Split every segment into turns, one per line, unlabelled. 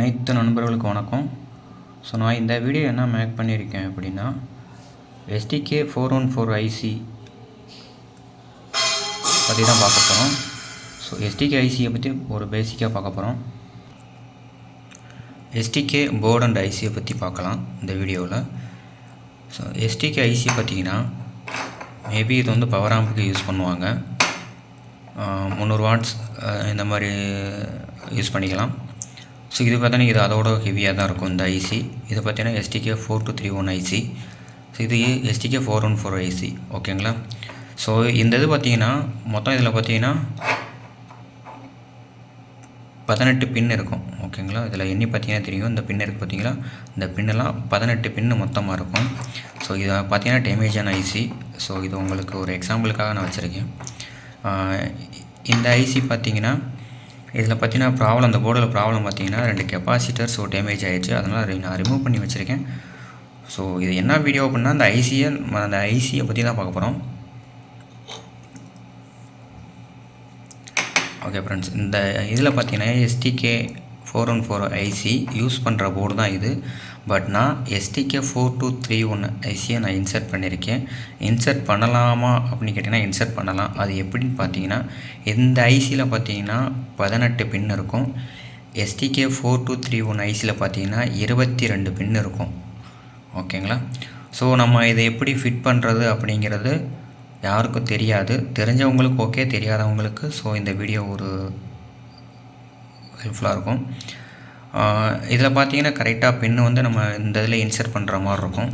அனைத்து நண்பர்களுக்கும் வணக்கம். ஸோ நான் இந்த வீடியோ என்ன மேக் பண்ணியிருக்கேன் அப்படின்னா, STK414 ஐசி பற்றி தான் பார்க்க போகிறோம். ஸோ STK ஐசியை பற்றி ஒரு பேசிக்காக பார்க்க போகிறோம். STK போர்டு அண்ட் ஐசியை பற்றி பார்க்கலாம் இந்த வீடியோவில். ஸோ STK ஐசி பார்த்திங்கன்னா மேபி இது வந்து பவர் ஆம்புக்கு யூஸ் பண்ணுவாங்க. 300 வாட்ஸ் இந்த மாதிரி யூஸ் பண்ணிக்கலாம். ஸோ இது பார்த்தீங்கன்னா இது அதோட ஹெவியாக தான் இருக்கும் இந்த ஐசி. இது பார்த்தீங்கன்னா STK4231 ஐசி. ஸோ இது STK414 ஐசி. ஓகேங்களா. ஸோ இந்த இது பார்த்தீங்கன்னா மொத்தம் இதில் பார்த்தீங்கன்னா 18 பின் இருக்கும். ஓகேங்களா. இதில் எண்ணி பார்த்தீங்கன்னா தெரியும். இந்த பின் இருக்குது பார்த்தீங்களா, இந்த பின்னெல்லாம் 18 பின்னு மொத்தமாக இருக்கும். ஸோ இதை பார்த்தீங்கன்னா டேமேஜான ஐசி. ஸோ இது உங்களுக்கு ஒரு எக்ஸாம்பிளுக்காக நான் வச்சுருக்கேன். இந்த ஐசி பார்த்தீங்கன்னா இதில் பார்த்தீங்கன்னா ப்ராப்ளம், அந்த போர்டில் ப்ராப்ளம் பார்த்தீங்கன்னா 2 கெப்பாசிட்டர் ஸோ டேமேஜ் ஆகிடுச்சு. அதனால் நான் ரிமூவ் பண்ணி வச்சுருக்கேன். ஸோ இது என்ன வீடியோ அப்படின்னா அந்த ஐசியை பற்றி தான் பார்க்க போகிறோம். ஓகே ஃப்ரெண்ட்ஸ், இந்த இதில் பார்த்தீங்கன்னா STK414 ஐசி யூஸ் பண்ணுற போர்டு தான் இது. பட் நான் STK4231 ஐசியை நான் இன்சர்ட் பண்ணியிருக்கேன். இன்சர்ட் பண்ணலாமா அப்படின்னு கேட்டிங்கன்னா இன்சர்ட் பண்ணலாம். அது எப்படின்னு பார்த்தீங்கன்னா இந்த ஐசியில் பார்த்தீங்கன்னா 18 பின் இருக்கும். STK4231 ஐசியில் பார்த்தீங்கன்னா 22 பின் இருக்கும். ஓகேங்களா. ஸோ நம்ம இதை எப்படி ஃபிட் பண்ணுறது அப்படிங்கிறது யாருக்கும் தெரியாது. தெரிஞ்சவங்களுக்கு ஓகே, தெரியாதவங்களுக்கு ஸோ இந்த வீடியோ ஒரு ஹெல்ப்ஃபுல்லாக இருக்கும். இதில் பார்த்தீங்கன்னா கரெக்டாக பின்னு வந்து நம்ம இந்த இதில் இன்சர்ட் பண்ணுற மாதிரி இருக்கும்.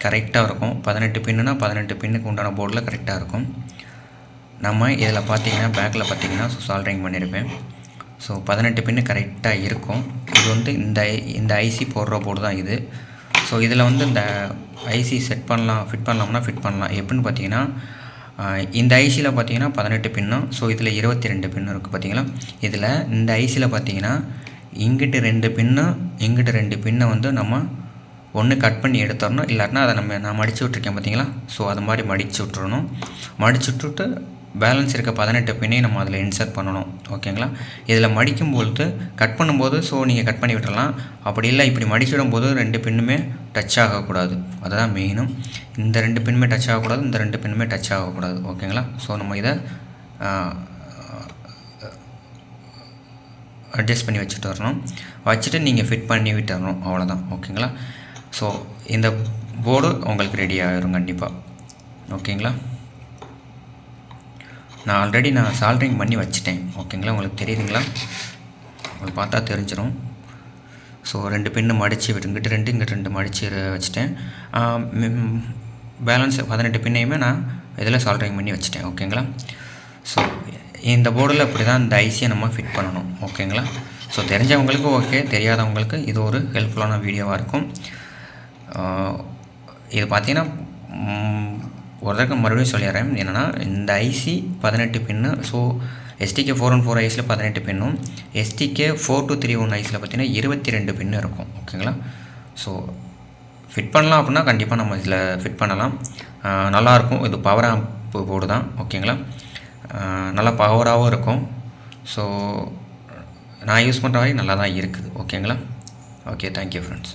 கரெக்டாக இருக்கும். 18 பின்னுனா 18 பின்னுக்கு உண்டான போர்டில் கரெக்டாக இருக்கும். நம்ம இதில் பார்த்தீங்கன்னா பேக்கில் பார்த்தீங்கன்னா சால்ட்ரிங் பண்ணியிருப்பேன். ஸோ 18 பின்னு கரெக்டாக இருக்கும். இது வந்து இந்த ஐசி போடுற போர்டு தான் இது. ஸோ இதில் வந்து இந்த ஐசி செட் பண்ணலாம், ஃபிட் பண்ணலாம்னா ஃபிட் பண்ணலாம். எப்படின்னு பார்த்தீங்கன்னா இந்த ஐசியில் பார்த்தீங்கன்னா 18 பின்னும், ஸோ இதில் 22 பின்னு இருக்குது பார்த்தீங்களா. இதில் இந்த ஐசியில் பார்த்தீங்கன்னா இங்கிட்டு 2 பின்னு இங்கிட்டு 2 பின்னை வந்து நம்ம ஒன்று கட் பண்ணி எடுத்துடணும். இல்லாட்டினா அதை நான் மடித்து விட்ருக்கேன் பார்த்தீங்களா. ஸோ அது மாதிரி மடித்து விட்டுறணும். மடித்து விட்டுட்டு பேலன்ஸ் இருக்க 18 பின்னையும் நம்ம அதில் இன்சர்ட் பண்ணணும். ஓகேங்களா. இதில் மடிக்கும்பொழுது கட் பண்ணும்போது ஸோ நீங்கள் கட் பண்ணி விட்டுறலாம். அப்படி இல்லை இப்படி மடிச்சிடும்போது 2 பின்னுமே டச் ஆகக்கூடாது. அதுதான் மெயினும். இந்த 2 பின்னுமே டச் ஆகக்கூடாது, இந்த 2 பின்னுமே டச் ஆகக்கூடாது. ஓகேங்களா. ஸோ நம்ம இதை அட்ஜஸ்ட் பண்ணி வச்சுட்டு வரணும். வச்சுட்டு நீங்கள் ஃபிட் பண்ணி விட்டுறணும். அவ்வளோதான். ஓகேங்களா. ஸோ இந்த போர்டு உங்களுக்கு ரெடி ஆகிரும் கண்டிப்பாக. ஓகேங்களா. நான் ஆல்ரெடி சால்ட்ரிங் பண்ணி வச்சுட்டேன். ஓகேங்களா. உங்களுக்கு தெரியுதுங்களா, உங்களுக்கு பார்த்தா தெரிஞ்சிடும். ஸோ 2 பின்னு மடித்து இங்கிட்டு 2 இங்கிட்டு 2 மடித்து வச்சுட்டேன். பேலன்ஸ் 18 பின்னையுமே நான் இதில் சால்ட்ரிங் பண்ணி வச்சுட்டேன். ஓகேங்களா. ஸோ இந்த போர்டில் இப்படி தான் இந்த ஐசியை நம்ம ஃபிட் பண்ணணும். ஓகேங்களா. ஸோ தெரிஞ்சவங்களுக்கு ஓகே, தெரியாதவங்களுக்கு இது ஒரு ஹெல்ப்ஃபுல்லான வீடியோவாக இருக்கும். இது பார்த்தீங்கன்னா ஒரு தடவை மறுபடியும் சொல்லிடுறேன். என்னென்னா இந்த ஐசி 18 பின்னு. ஸோ STK414 ஐசியில் 18 பின்னும், STK4231 ஐசியில் பார்த்தீங்கன்னா 22 பின்னு இருக்கும். ஓகேங்களா. ஸோ ஃபிட் பண்ணலாம் அப்படின்னா கண்டிப்பாக நம்ம இதில் ஃபிட் பண்ணலாம். நல்லாயிருக்கும். இது பவர் ஆம்ப் போர்டு தான். ஓகேங்களா. நல்லா பவராகவும் இருக்கும். ஸோ நான் யூஸ் பண்ணுற மாதிரி நல்லா தான் இருக்குது. ஓகேங்களா. Okay, thank you friends.